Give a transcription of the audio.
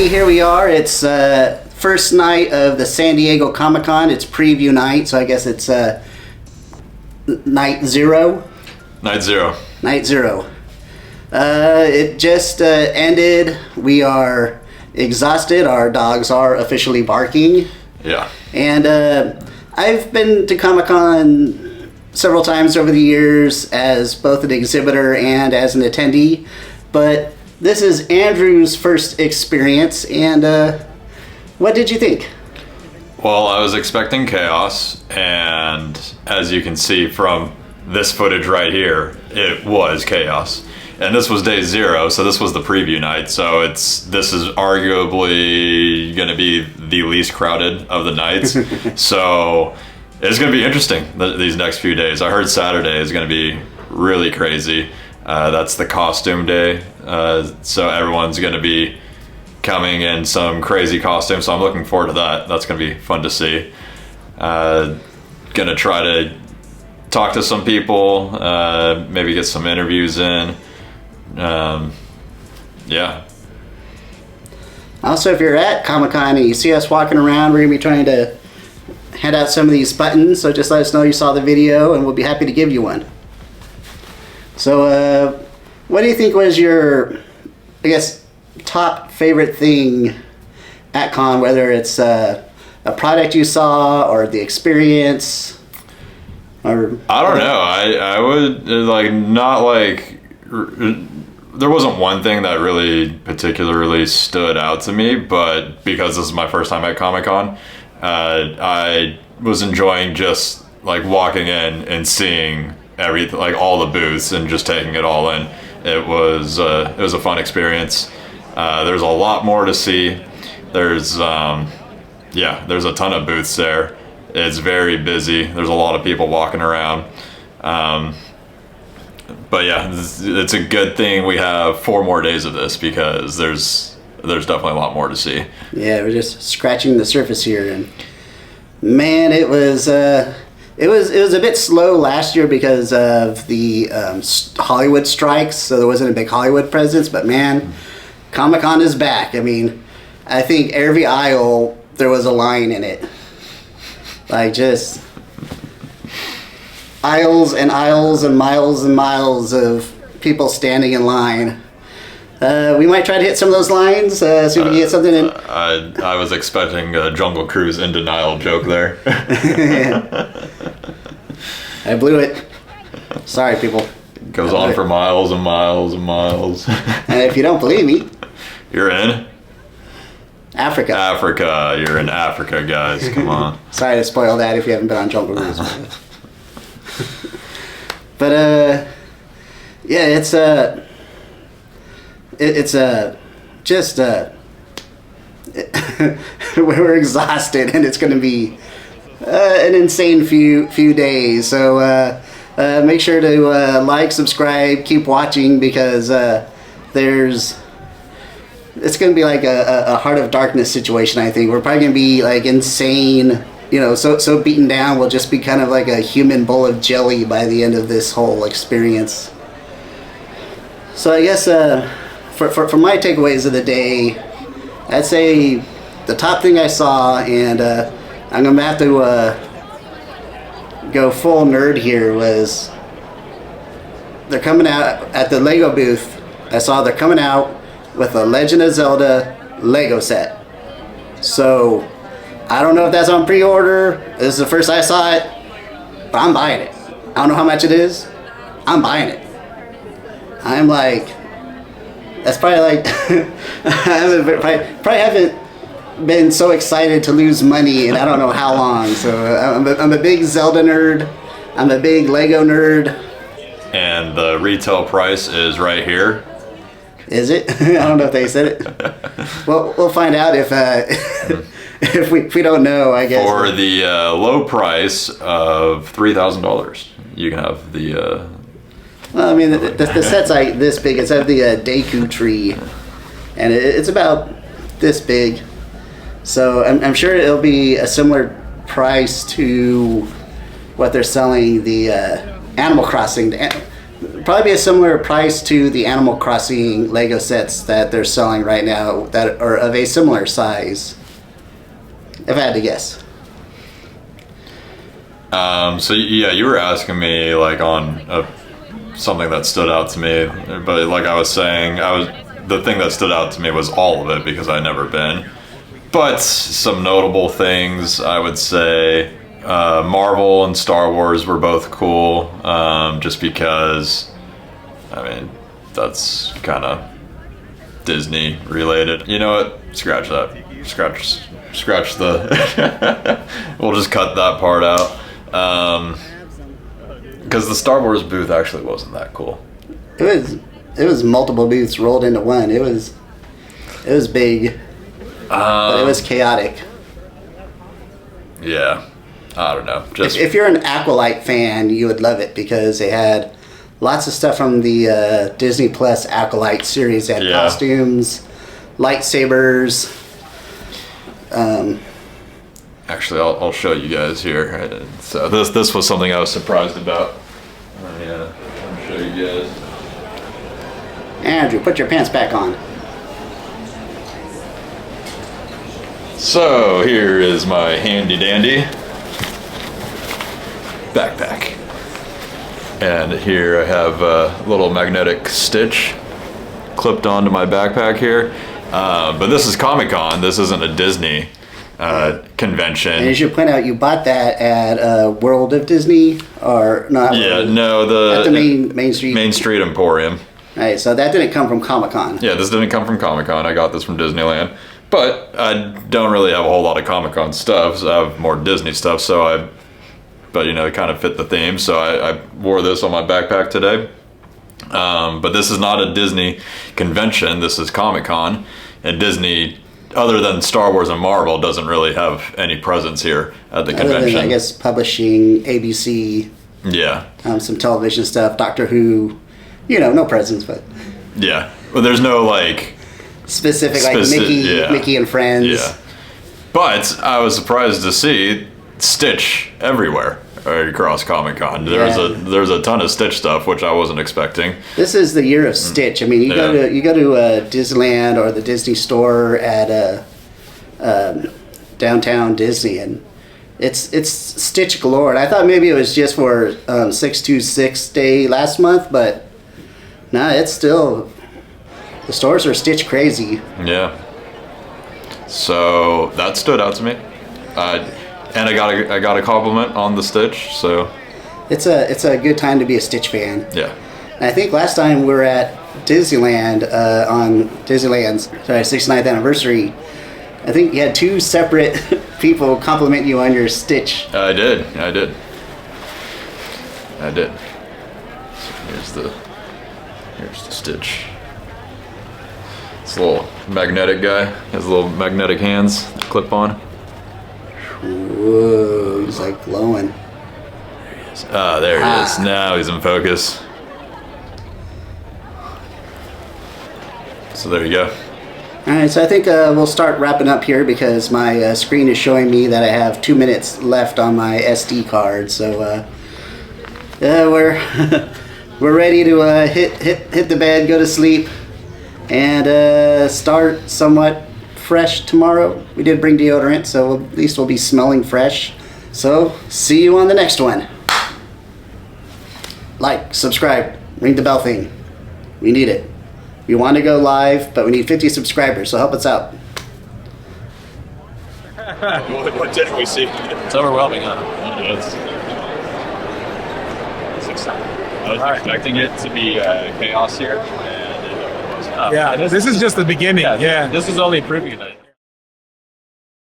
everybody, here we are. It's first night of the San Diego Comic-Con. It's preview night, so I guess it's night zero. Night zero. Night zero. It just ended. We are exhausted. Our dogs are officially barking. Yeah. And I've been to Comic-Con several times over the years as both an exhibitor and as an attendee, but this is Andrew's first experience, and what did you think? Well, I was expecting chaos, and as you can see from this footage right here, it was chaos. And this was day zero, so this was the preview night, so this is arguably going to be the least crowded of the nights. So it's going to be interesting these next few days. I heard Saturday is going to be really crazy. That's the costume day, so everyone's going to be coming in some crazy costumes, so I'm looking forward to that. That's going to be fun to see. Going to try to talk to some people, maybe get some interviews in. Yeah. Also, if you're at Comic-Con and you see us walking around, we're going to be trying to hand out some of these buttons, so just let us know you saw the video and we'll be happy to give you one. So, what do you think was your, I guess, top favorite thing at con, whether it's a product you saw or the experience? Or I don't know. I would, like, not like, there wasn't one thing that really particularly stood out to me, but because this is my first time at Comic-Con, I was enjoying just, like, walking in and seeing everything, like all the booths, and just taking it all in. It was a fun experience. There's a lot more to see. There's there's a ton of booths there. It's very busy. There's a lot of people walking around. But yeah, it's a good thing we have 4 more days of this, because there's definitely a lot more to see. Yeah, we're just scratching the surface here, and man, it was a bit slow last year because of the Hollywood strikes, so there wasn't a big Hollywood presence, but man, Comic-Con is back. I mean, I think every aisle there was a line in it. Like, just aisles and aisles and miles of people standing in line. We might try to hit some of those lines, so we can get something in. I was expecting a Jungle Cruise in denial joke there. I blew it. Sorry, people. It goes on for miles and miles and miles. And if you don't believe me, you're in Africa. Africa. You're in Africa, guys. Come on. Sorry to spoil that if you haven't been on Jungle Cruise. But yeah, we're exhausted, and it's going to be an insane few days. So make sure to like, subscribe, keep watching, because it's going to be like a Heart of Darkness situation. I think we're probably going to be like insane. You know, so beaten down, we'll just be kind of like a human bowl of jelly by the end of this whole experience. So I guess for my takeaways of the day, I'd say the top thing I saw, and I'm going to have to go full nerd here, was they're coming out at the Lego booth. I saw they're coming out with a Legend of Zelda Lego set. So I don't know if that's on pre-order. This is the first I saw it, but I'm buying it. I don't know how much it is. I'm buying it. I'm like, that's probably like, I probably haven't been so excited to lose money in I don't know how long. So I'm a big Zelda nerd. I'm a big Lego nerd. And the retail price is right here. Is it? I don't know if they said it. Well, we'll find out if if we don't know, I guess. For the low price of $3,000, you can have the. Well, I mean, the set's like this big. It's at the Deku tree, and it's about this big. So I'm sure it'll be a similar price to what they're selling the Animal Crossing. probably be a similar price to the Animal Crossing Lego sets that they're selling right now that are of a similar size. If I had to guess. So yeah, you were asking me like on something that stood out to me, but like I was saying, the thing that stood out to me was all of it because I'd never been. But some notable things, I would say, Marvel and Star Wars were both cool, just because, I mean, that's kind of Disney related. You know what? Scratch that. Scratch the. We'll just cut that part out. Because the Star Wars booth actually wasn't that cool. It was multiple booths rolled into one. It was big, but it was chaotic. Yeah, I don't know. Just If you're an Acolyte fan, you would love it because they had lots of stuff from the Disney Plus Acolyte series. They had costumes, lightsabers. Actually, I'll show you guys here. So this was something I was surprised about. Yeah, I'll show you guys. Andrew, put your pants back on. So here is my handy dandy backpack. And here I have a little magnetic stitch clipped onto my backpack here. But this is Comic-Con. This isn't a Disney convention. And you should point out you bought that at World of Disney or not? Yeah, no, at the Main Street. Main Street Emporium. All right, so that didn't come from Comic-Con. Yeah, this didn't come from Comic-Con. I got this from Disneyland. But I don't really have a whole lot of Comic-Con stuff. So I have more Disney stuff, but you know, it kind of fit the theme. So I wore this on my backpack today. But this is not a Disney convention. This is Comic-Con. And Disney, other than Star Wars and Marvel, doesn't really have any presence here at the convention. Than, I guess, publishing, ABC. Yeah. Some television stuff, Doctor Who. You know, no presence, but... Yeah. Well, there's no, like... Specific, like Mickey and Friends. Yeah. But I was surprised to see Stitch everywhere across Comic-Con. There's a ton of Stitch stuff, which I wasn't expecting. This is the year of Stitch. I mean, you go to Disneyland or the Disney Store at downtown Disney, and it's Stitch galore. And I thought maybe it was just for 626 Day last month, but no, it's still... The stores are Stitch crazy. Yeah. So that stood out to me, and I got a compliment on the Stitch. So it's a good time to be a Stitch fan. Yeah. And I think last time we were at Disneyland on Disneyland's 69th anniversary. I think you had two separate people compliment you on your Stitch. I did. So here's the Stitch. This little magnetic guy has little magnetic hands that clip on. Whoa, he's like glowing. There he is. There he is. Now he's in focus. So there you go. Alright, so I think we'll start wrapping up here because my screen is showing me that I have 2 minutes left on my SD card. So we're we're ready to hit the bed, go to sleep, and start somewhat fresh tomorrow. We did bring deodorant, so at least we'll be smelling fresh. So see you on the next one. Like, subscribe, ring the bell thing. We need it. We want to go live, but we need 50 subscribers, so help us out. What did we see? It's overwhelming, huh? It's exciting. I was expecting it to be chaos here, and it was not. Yeah, this is just the beginning. Yeah, this is only preview night.